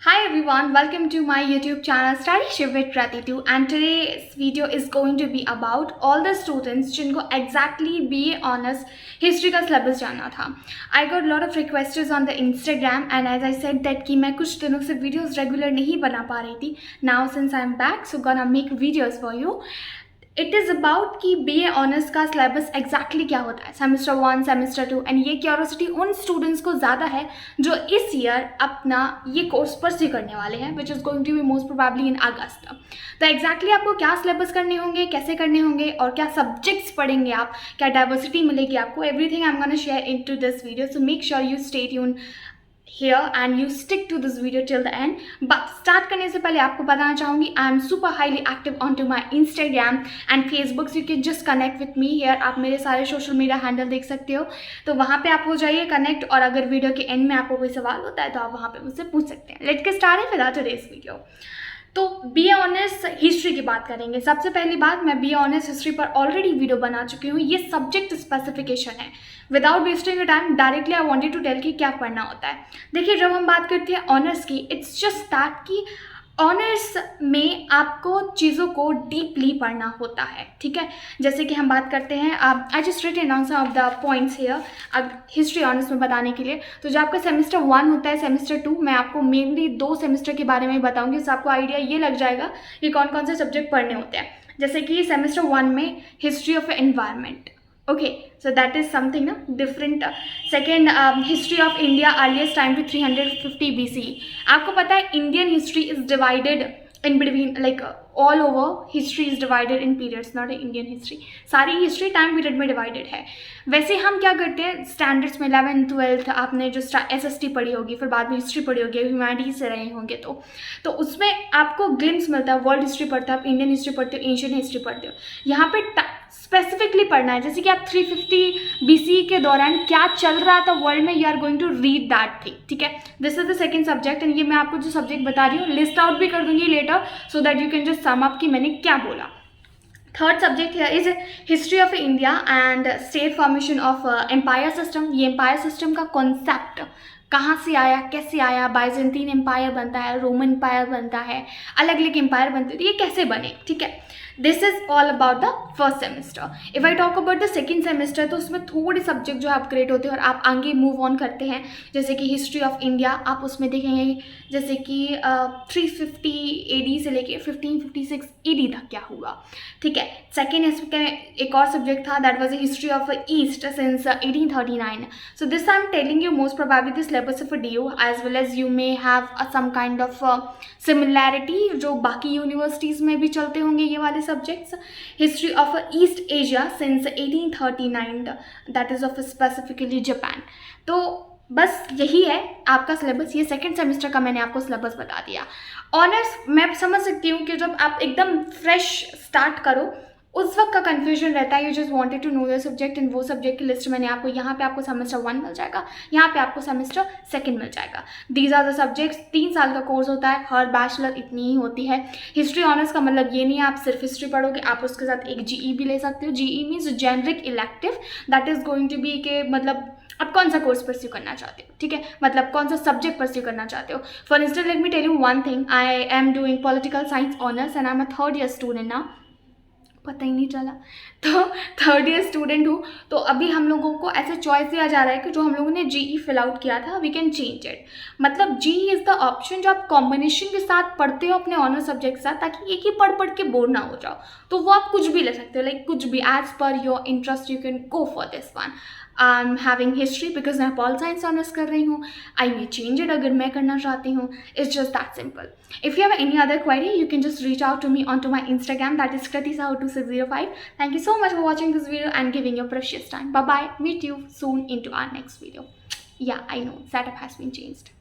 Hi everyone, welcome to my YouTube channel Studyship with Krati too, and today's video is going to be about all the students जिनको exactly BA Honors History का syllabus जानना था. I got a lot of requests on the Instagram and as I said that कि मैं कुछ दिनों से videos regular नहीं बना पा रही थी. Now since I'm back, so gonna make videos for you. It is about कि BA ऑनर्स का सिलेबस एग्जैक्टली क्या होता है, सेमेस्टर 1 सेमेस्टर 2, एंड ये क्यूरियोसिटी उन स्टूडेंट्स को ज़्यादा है जो इस ईयर अपना ये कोर्स परस्यू करने वाले हैं, which is going to be most probably in August. तो एग्जैक्टली आपको क्या सिलेबस करने होंगे, कैसे करने होंगे और क्या सब्जेक्ट्स पढ़ेंगे आप, क्या डाइवर्सिटी मिलेगी आपको, everything I am gonna share in to this video. So make sure you stay tune here and you stick to this video till the end. But start करने से पहले आपको बताना चाहूँगी I am super highly active onto my Instagram and Facebook, so you can just connect with me here. आप मेरे सारे social media handle देख सकते हो, तो वहाँ पे आप हो जाइए कनेक्ट, और अगर वीडियो के एंड में आपको कोई सवाल होता है तो आप वहाँ पे मुझसे पूछ सकते हैं. Let's get started with today's video. तो BA ऑनर्स हिस्ट्री की बात करेंगे. सबसे पहली बात, मैं BA ऑनर्स हिस्ट्री पर ऑलरेडी वीडियो बना चुकी हूँ. ये सब्जेक्ट स्पेसिफिकेशन है. Without wasting time directly I wanted to tell कि क्या पढ़ना होता है. देखिए, जब हम बात करते हैं ऑनर्स की, इट्स जस्ट दैट कि ऑनर्स में आपको चीज़ों को डीपली पढ़ना होता है. ठीक है, जैसे कि हम बात करते हैं, I just written down some of the points here अब हिस्ट्री ऑनर्स में बताने के लिए. तो जो आपका सेमेस्टर 1 होता है, सेमेस्टर 2, मैं आपको मेनली 2 सेमेस्टर के बारे में बताऊंगी, उससे आपको आइडिया ये लग जाएगा कि कौन कौन से सब्जेक्ट पढ़ने होते हैं. जैसे कि सेमेस्टर 1 में history of environment. Okay, so that is something different. Second, history of India earliest time to 350 BCE. आपको पता है Indian history is divided in between, like all over history is divided in periods, not Indian history. सारी history time period में divided है. वैसे हम क्या करते हैं स्टैंडर्ड्स में 11th 12th आपने जो SST पढ़ी होगी, फिर बाद में हिस्ट्री पढ़ी होगी, ह्यूमैनिटीज से रहे होंगे, तो उसमें आपको ग्लिम्स मिलता है. वर्ल्ड हिस्ट्री पढ़ते हो आप, इंडियन हिस्ट्री पढ़ते हो, एंशियंट हिस्ट्री पढ़ते हो. यहाँ पे स्पेसिफिकली पढ़ना है, जैसे कि आप 350 BCE के दौरान क्या चल रहा था वर्ल्ड में, you are going to read that thing. ठीक है, this is the second subject, and ये मैं आपको जो सब्जेक्ट बता रही हूँ लिस्ट आउट भी कर दूंगी letter, so that you can just sum up कि मैंने क्या बोला. थर्ड सब्जेक्ट है is history of India and state formation of empire system. ये एम्पायर सिस्टम का कॉन्सेप्ट कहाँ से आया, कैसे आया, बाइजेंटीन एम्पायर बनता है, रोमन एम्पायर बनता है, अलग अलग एम्पायर बनते थे, ये कैसे बने. ठीक है, this is all about the first semester. If I talk about the second semester, तो उसमें थोड़े सब्जेक्ट जो है अपग्रेड होते हैं और आप आगे मूव ऑन करते हैं. जैसे कि हिस्ट्री ऑफ इंडिया आप उसमें देखेंगे जैसे कि 350 AD से लेके 1556 AD तक क्या हुआ. ठीक है, सेकेंड इसमें एक और सब्जेक्ट था, that was history of east since 1839. So this I am telling you most probably this syllabus for DU, as well as you may have some kind of similarity जो बाकी यूनिवर्सिटीज़ में भी चलते होंगे ये वाले subjects. History of east Asia since 1839, that is of specifically Japan. तो बस यही है आपका सिलेबस. ये सेकेंड सेमेस्टर का मैंने आपको सिलेबस बता दिया. ऑनर्स मैं समझ सकती हूँ कि जब आप एकदम फ्रेश स्टार्ट करो उस वक्त का कन्फ्यूजन रहता है, you just wanted to know the subject, and वो सब्जेक्ट की लिस्ट मैंने आपको यहाँ पे आपको सेमेस्टर 1 मिल जाएगा, यहाँ पे आपको सेमेस्टर 2 मिल जाएगा. These are the subjects. 3 साल का कोर्स होता है, हर बैचलर इतनी ही होती है. हिस्ट्री ऑनर्स का मतलब ये नहीं है आप सिर्फ हिस्ट्री पढ़ोगे, आप उसके साथ एक GE भी ले सकते हो. GE means generic elective, that is going to be के मतलब आप कौन सा कोर्स परस्यू करना चाहते हो. ठीक है, मतलब कौन सा सब्जेक्ट परस्यू करना चाहते हो. For instance let me tell you one thing, I am doing political science honours and I am a 3rd year student ना, पता ही नहीं चला. तो 3rd ईयर स्टूडेंट हूँ. तो अभी हम लोगों को ऐसे चॉइस दिया जा रहा है कि जो हम लोगों ने GE फिल आउट किया था वी कैन चेंज इट. मतलब GE इज़ द ऑप्शन जो आप कॉम्बिनेशन के साथ पढ़ते हो अपने ऑनर सब्जेक्ट के साथ, ताकि एक ही पढ़ के बोर ना हो जाओ. तो वो आप कुछ भी ले सकते हो, लाइक कुछ भी as per your interest you can go for this one. I am having history because मैं पॉल साइंस ऑनर्स कर रही हूँ. आई मे चेंज इट अगर मैं करना चाहती हूँ. It's just that simple. If you have any other query you can just reach out to me onto my Instagram, that is krati2605. Thank you so much for watching this video and giving your precious time. Bye bye. Meet you soon into our next video. Yeah, I know setup has been changed.